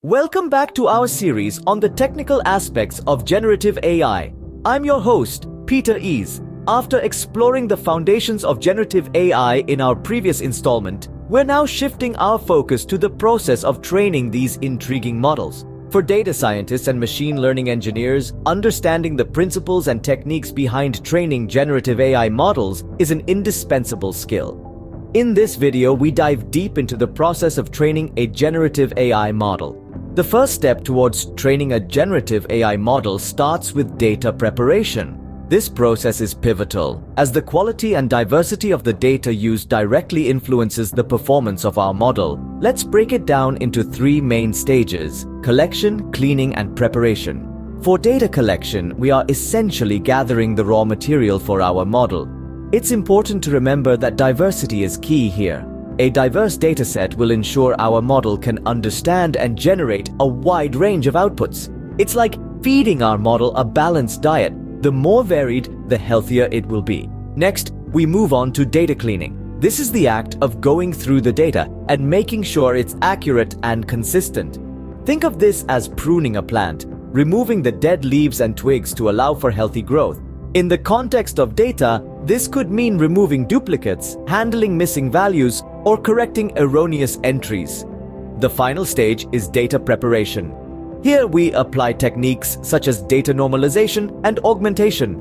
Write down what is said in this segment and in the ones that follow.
Welcome back to our series on the technical aspects of generative AI. I'm your host, Peter Ease. After exploring the foundations of generative AI in our previous installment, we're now shifting our focus to the process of training these intriguing models. For data scientists and machine learning engineers, understanding the principles and techniques behind training generative AI models is an indispensable skill. In this video, we dive deep into the process of training a generative AI model. The first step towards training a generative AI model starts with data preparation. This process is pivotal, as the quality and diversity of the data used directly influences the performance of our model. Let's break it down into three main stages: collection, cleaning, and preparation. For data collection, we are essentially gathering the raw material for our model. It's important to remember that diversity is key here. A diverse dataset will ensure our model can understand and generate a wide range of outputs. It's like feeding our model a balanced diet. The more varied, the healthier it will be. Next, we move on to data cleaning. This is the act of going through the data and making sure it's accurate and consistent. Think of this as pruning a plant, removing the dead leaves and twigs to allow for healthy growth. In the context of data, this could mean removing duplicates, handling missing values, or correcting erroneous entries. The final stage is data preparation. Here we apply techniques such as data normalization and augmentation.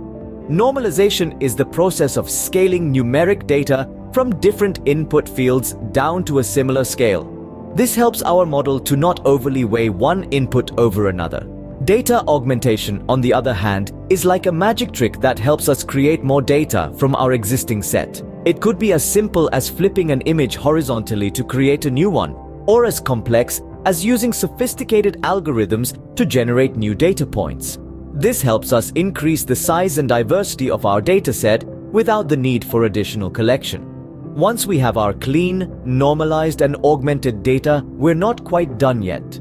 Normalization is the process of scaling numeric data from different input fields down to a similar scale. This helps our model to not overly weigh one input over another. Data augmentation, on the other hand, is like a magic trick that helps us create more data from our existing set. It could be as simple as flipping an image horizontally to create a new one, or as complex as using sophisticated algorithms to generate new data points. This helps us increase the size and diversity of our dataset without the need for additional collection. Once we have our clean, normalized, and augmented data, we're not quite done yet.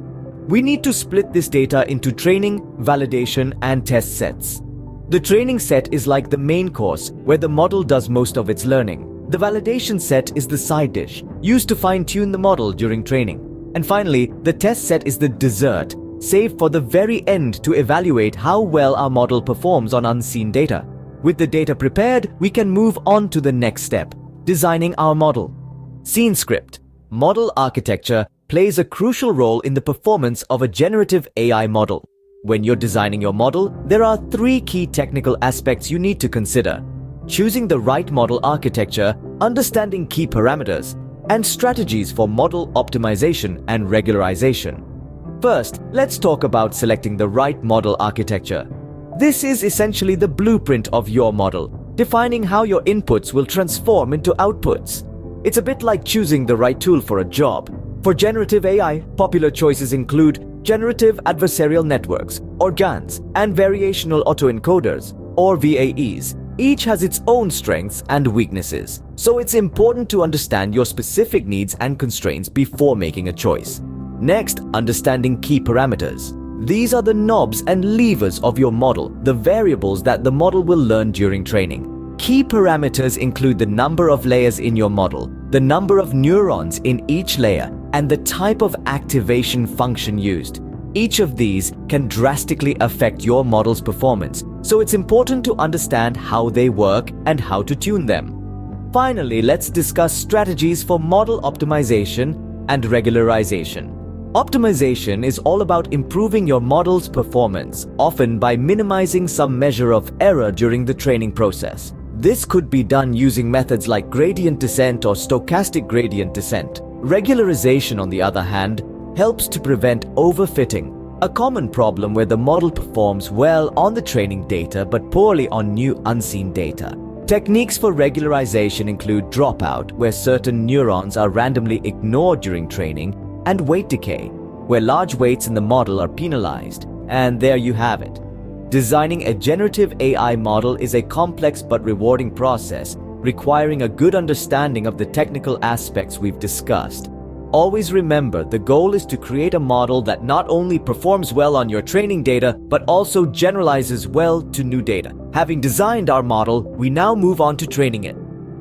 We need to split this data into training, validation, and test sets. The training set is like the main course, where the model does most of its learning. The validation set is the side dish, used to fine-tune the model during training. And finally, the test set is the dessert, saved for the very end to evaluate how well our model performs on unseen data. With the data prepared, we can move on to the next step: designing our model. Scene script. Model architecture plays a crucial role in the performance of a generative AI model. When you're designing your model, there are three key technical aspects you need to consider: choosing the right model architecture, understanding key parameters, and strategies for model optimization and regularization. First, let's talk about selecting the right model architecture. This is essentially the blueprint of your model, defining how your inputs will transform into outputs. It's a bit like choosing the right tool for a job. For generative AI, popular choices include generative adversarial networks, or GANs, and variational autoencoders, or VAEs. Each has its own strengths and weaknesses, so it's important to understand your specific needs and constraints before making a choice. Next, understanding key parameters. These are the knobs and levers of your model, the variables that the model will learn during training. Key parameters include the number of layers in your model, the number of neurons in each layer, and the type of activation function used. Each of these can drastically affect your model's performance, so it's important to understand how they work and how to tune them. Finally, let's discuss strategies for model optimization and regularization. Optimization is all about improving your model's performance, often by minimizing some measure of error during the training process. This could be done using methods like gradient descent or stochastic gradient descent. Regularization, on the other hand, helps to prevent overfitting, a common problem where the model performs well on the training data but poorly on new unseen data. Techniques for regularization include dropout, where certain neurons are randomly ignored during training, and weight decay, where large weights in the model are penalized. And there you have it. Designing a generative AI model is a complex but rewarding process, requiring a good understanding of the technical aspects we've discussed. Always remember, the goal is to create a model that not only performs well on your training data, but also generalizes well to new data. Having designed our model, we now move on to training it.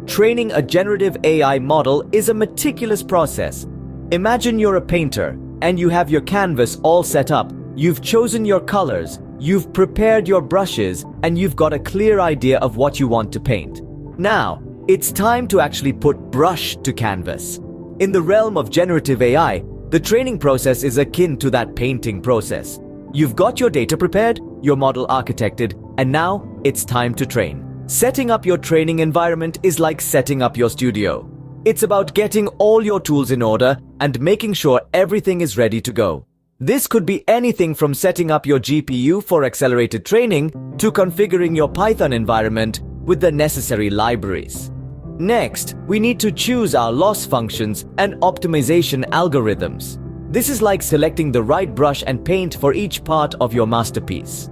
Training a generative AI model is a meticulous process. Imagine you're a painter. and you have your canvas all set up. You've chosen your colors, you've prepared your brushes, and you've got a clear idea of what you want to paint. Now, it's time to actually put brush to canvas. In the realm of generative AI, the training process is akin to that painting process. You've got your data prepared, your model architected, and now it's time to train. Setting up your training environment is like setting up your studio. It's about getting all your tools in order and making sure everything is ready to go. This could be anything from setting up your GPU for accelerated training to configuring your Python environment with the necessary libraries. Next, we need to choose our loss functions and optimization algorithms. This is like selecting the right brush and paint for each part of your masterpiece.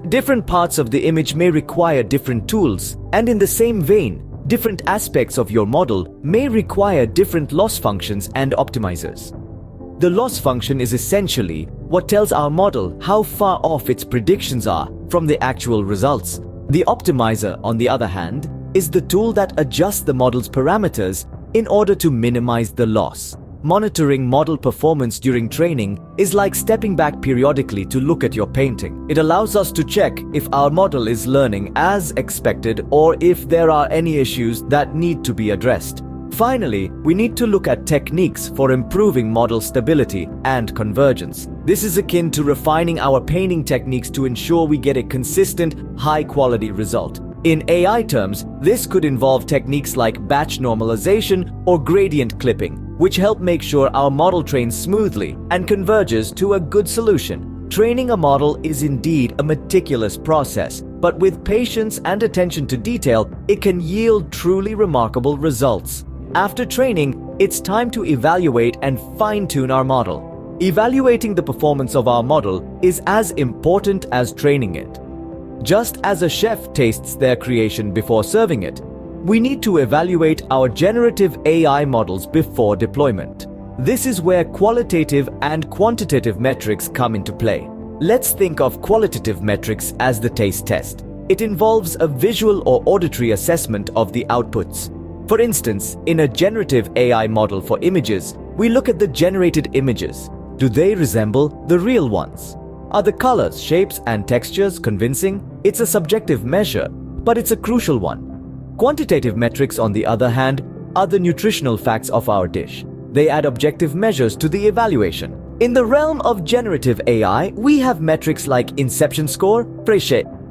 Different parts of the image may require different tools, and in the same vein, different aspects of your model may require different loss functions and optimizers. The loss function is essentially what tells our model how far off its predictions are from the actual results. The optimizer, on the other hand, is the tool that adjusts the model's parameters in order to minimize the loss. Monitoring model performance during training is like stepping back periodically to look at your painting. It allows us to check if our model is learning as expected or if there are any issues that need to be addressed. Finally, we need to look at techniques for improving model stability and convergence. This is akin to refining our painting techniques to ensure we get a consistent, high-quality result. In AI terms, this could involve techniques like batch normalization or gradient clipping, which help make sure our model trains smoothly and converges to a good solution. Training a model is indeed a meticulous process, but with patience and attention to detail, it can yield truly remarkable results. After training, it's time to evaluate and fine-tune our model. Evaluating the performance of our model is as important as training it. Just as a chef tastes their creation before serving it, we need to evaluate our generative AI models before deployment. This is where qualitative and quantitative metrics come into play. Let's think of qualitative metrics as the taste test. It involves a visual or auditory assessment of the outputs. For instance, in a generative AI model for images, we look at the generated images. Do they resemble the real ones? Are the colors, shapes, and textures convincing? It's a subjective measure, but it's a crucial one. Quantitative metrics, on the other hand, are the nutritional facts of our dish. They add objective measures to the evaluation. In the realm of generative AI, we have metrics like inception score,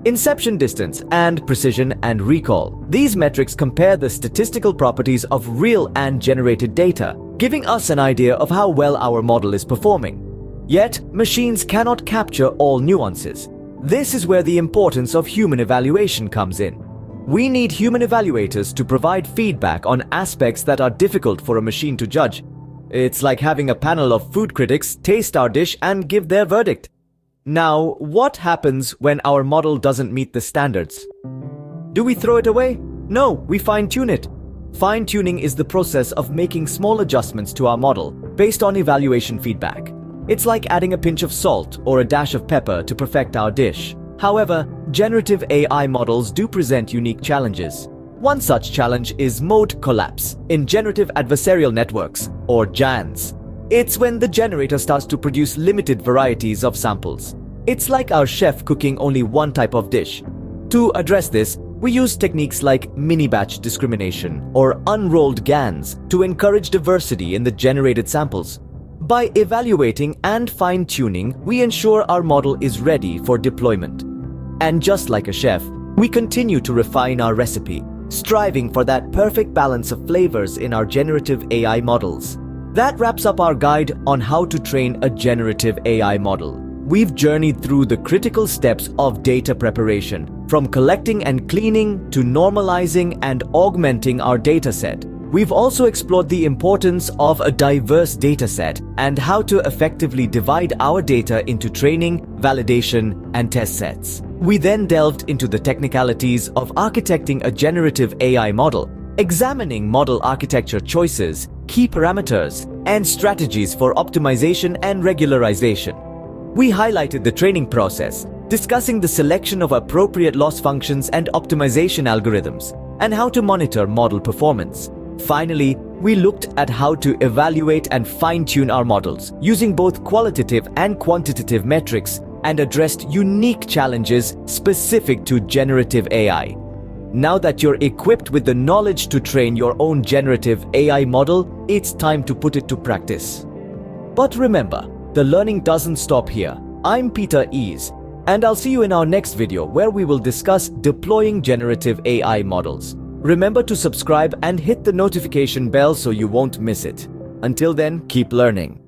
inception distance, and precision and recall. These metrics compare the statistical properties of real and generated data, giving us an idea of how well our model is performing. Yet, machines cannot capture all nuances. This is where the importance of human evaluation comes in. We need human evaluators to provide feedback on aspects that are difficult for a machine to judge. It's like having a panel of food critics taste our dish and give their verdict. Now, what happens when our model doesn't meet the standards? Do we throw it away? No, we fine-tune it. Fine-tuning is the process of making small adjustments to our model based on evaluation feedback. It's like adding a pinch of salt or a dash of pepper to perfect our dish. However, generative AI models do present unique challenges. One such challenge is mode collapse in generative adversarial networks, or GANs. It's when the generator starts to produce limited varieties of samples. It's like our chef cooking only one type of dish. To address this, we use techniques like mini-batch discrimination or unrolled GANs to encourage diversity in the generated samples. By evaluating and fine-tuning, we ensure our model is ready for deployment. And just like a chef, we continue to refine our recipe, striving for that perfect balance of flavors in our generative AI models. That wraps up our guide on how to train a generative AI model. We've journeyed through the critical steps of data preparation, from collecting and cleaning to normalizing and augmenting our dataset. We've also explored the importance of a diverse dataset and how to effectively divide our data into training, validation, and test sets. We then delved into the technicalities of architecting a generative AI model, examining model architecture choices, key parameters, and strategies for optimization and regularization. We highlighted the training process, discussing the selection of appropriate loss functions and optimization algorithms, and how to monitor model performance. Finally, We looked at how to evaluate and fine-tune our models using both qualitative and quantitative metrics and addressed unique challenges specific to generative AI. Now that you're equipped with the knowledge to train your own generative AI model, it's time to put it to practice. But remember, the learning doesn't stop here. I'm Peter Ease, and I'll see you in our next video where we will discuss deploying generative AI models. Remember to subscribe and hit the notification bell so you won't miss it. Until then, keep learning.